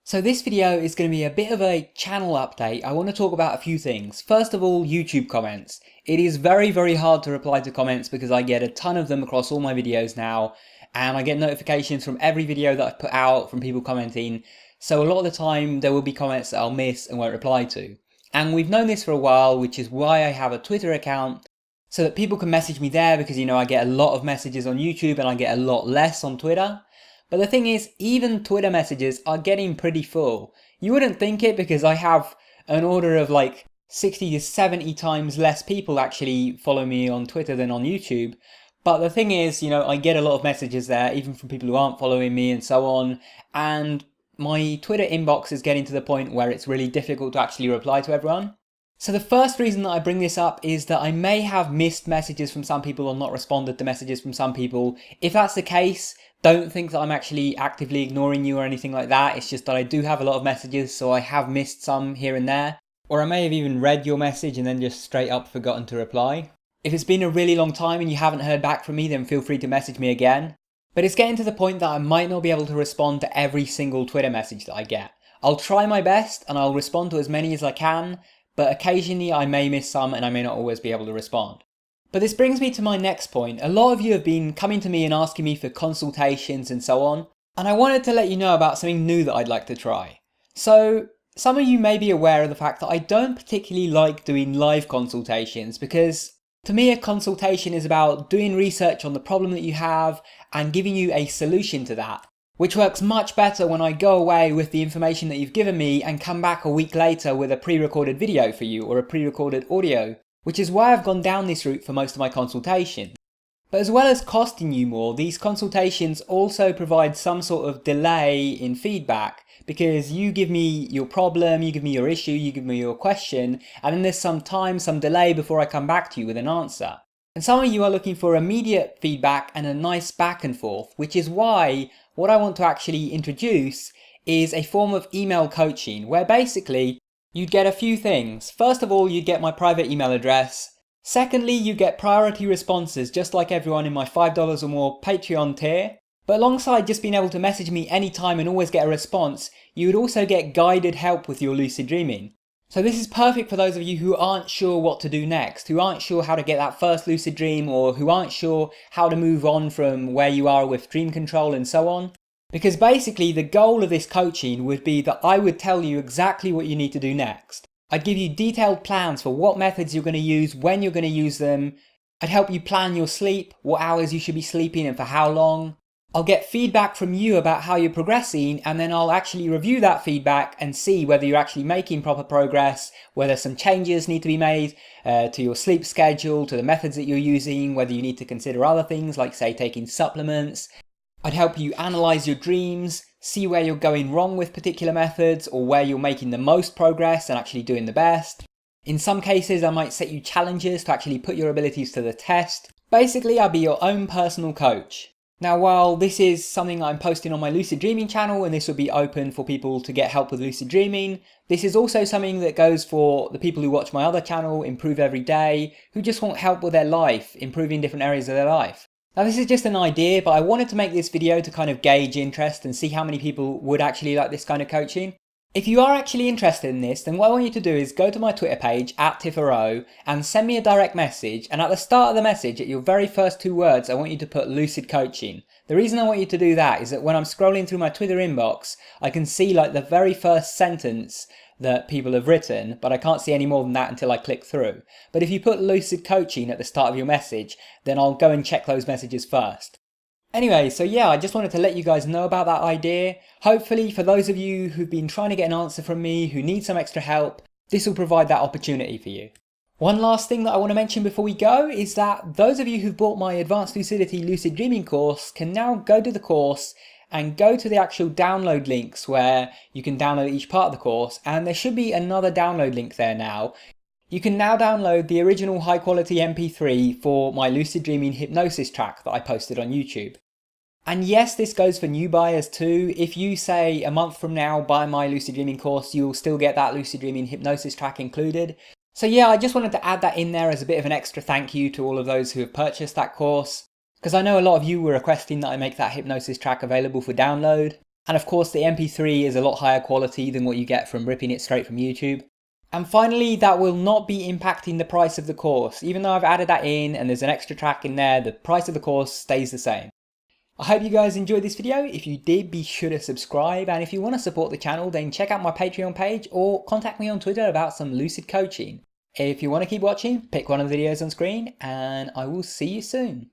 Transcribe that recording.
So this video is going to be a bit of a channel update. I want to talk about a few things. First of all, YouTube comments. It is very hard to reply to comments because I get a ton of them across all my videos now, and I get notifications from every video that I've put out from people commenting. So a lot of the time there will be comments that I'll miss and won't reply to. And we've known this for a while, which is why I have a Twitter account so that people can message me there, because I get a lot of messages on YouTube and I get a lot less on Twitter. But the thing is, even Twitter messages are getting pretty full. You wouldn't think it because I have an order of like 60 to 70 times less people actually follow me on Twitter than on YouTube. But the thing is, I get a lot of messages there, even from people who aren't following me and so on. And my Twitter inbox is getting to the point where it's really difficult to actually reply to everyone. So the first reason that I bring this up is that I may have missed messages from some people or not responded to messages from some people. If that's the case, don't think that I'm actually actively ignoring you or anything like that. It's just that I do have a lot of messages, so I have missed some here and there. Or I may have even read your message and then just straight up forgotten to reply. If it's been a really long time and you haven't heard back from me, then feel free to message me again. But it's getting to the point that I might not be able to respond to every single Twitter message that I get. I'll try my best and I'll respond to as many as I can, but occasionally I may miss some and I may not always be able to respond. But this brings me to my next point. A lot of you have been coming to me and asking me for consultations and so on, and I wanted to let you know about something new that I'd like to try. So, some of you may be aware of the fact that I don't particularly like doing live consultations, because to me a consultation is about doing research on the problem that you have and giving you a solution to that, which works much better when I go away with the information that you've given me and come back a week later with a pre-recorded video for you or a pre-recorded audio, which is why I've gone down this route for most of my consultations. But as well as costing you more, these consultations also provide some sort of delay in feedback, because you give me your problem, you give me your issue, you give me your question, and then there's some time, some delay before I come back to you with an answer. And some of you are looking for immediate feedback and a nice back and forth, which is why what I want to actually introduce is a form of email coaching, where basically you'd get a few things. First of all, you'd get my private email address. Secondly, you get priority responses just like everyone in my $5 or more Patreon tier. But alongside just being able to message me anytime and always get a response, you would also get guided help with your lucid dreaming. So this is perfect for those of you who aren't sure what to do next, who aren't sure how to get that first lucid dream, or who aren't sure how to move on from where you are with dream control and so on. Because basically the goal of this coaching would be that I would tell you exactly what you need to do next. I'd give you detailed plans for what methods you're going to use, when you're going to use them. I'd help you plan your sleep, what hours you should be sleeping and for how long. I'll get feedback from you about how you're progressing, and then I'll actually review that feedback and see whether you're actually making proper progress, whether some changes need to be made to your sleep schedule, to the methods that you're using, whether you need to consider other things like, say, taking supplements. I'd help you analyse your dreams, see where you're going wrong with particular methods, or where you're making the most progress and actually doing the best. In some cases, I might set you challenges to actually put your abilities to the test. Basically, I'll be your own personal coach. Now, while this is something I'm posting on my lucid dreaming channel, and this will be open for people to get help with lucid dreaming, this is also something that goes for the people who watch my other channel, Improve Every Day, who just want help with their life, improving different areas of their life. Now, this is just an idea, but I wanted to make this video to kind of gauge interest and see how many people would actually like this kind of coaching. If you are actually interested in this, then what I want you to do is go to my Twitter page, @Tipharot, and send me a direct message, and at the start of the message, at your very first 2 words, I want you to put Lucid Coaching. The reason I want you to do that is that when I'm scrolling through my Twitter inbox, I can see like the very first sentence that people have written, but I can't see any more than that until I click through. But if you put Lucid Coaching at the start of your message, then I'll go and check those messages first. Anyway, so yeah, I just wanted to let you guys know about that idea. Hopefully, for those of you who've been trying to get an answer from me, who need some extra help, this will provide that opportunity for you. One last thing that I want to mention before we go is that those of you who've bought my Advanced Lucidity Lucid Dreaming course can now go to the course and go to the actual download links where you can download each part of the course, and there should be another download link there now. You can now download the original high quality MP3 for my lucid dreaming hypnosis track that I posted on YouTube. And yes, this goes for new buyers too. If you say a month from now buy my lucid dreaming course, you'll still get that lucid dreaming hypnosis track included. So yeah, I just wanted to add that in there as a bit of an extra thank you to all of those who have purchased that course, because I know a lot of you were requesting that I make that hypnosis track available for download. And of course the MP3 is a lot higher quality than what you get from ripping it straight from YouTube. And finally, that will not be impacting the price of the course. Even though I've added that in and there's an extra track in there, the price of the course stays the same. I hope you guys enjoyed this video. If you did, be sure to subscribe. And if you want to support the channel, then check out my Patreon page or contact me on Twitter about some Lucid coaching. If you want to keep watching, pick one of the videos on screen and I will see you soon.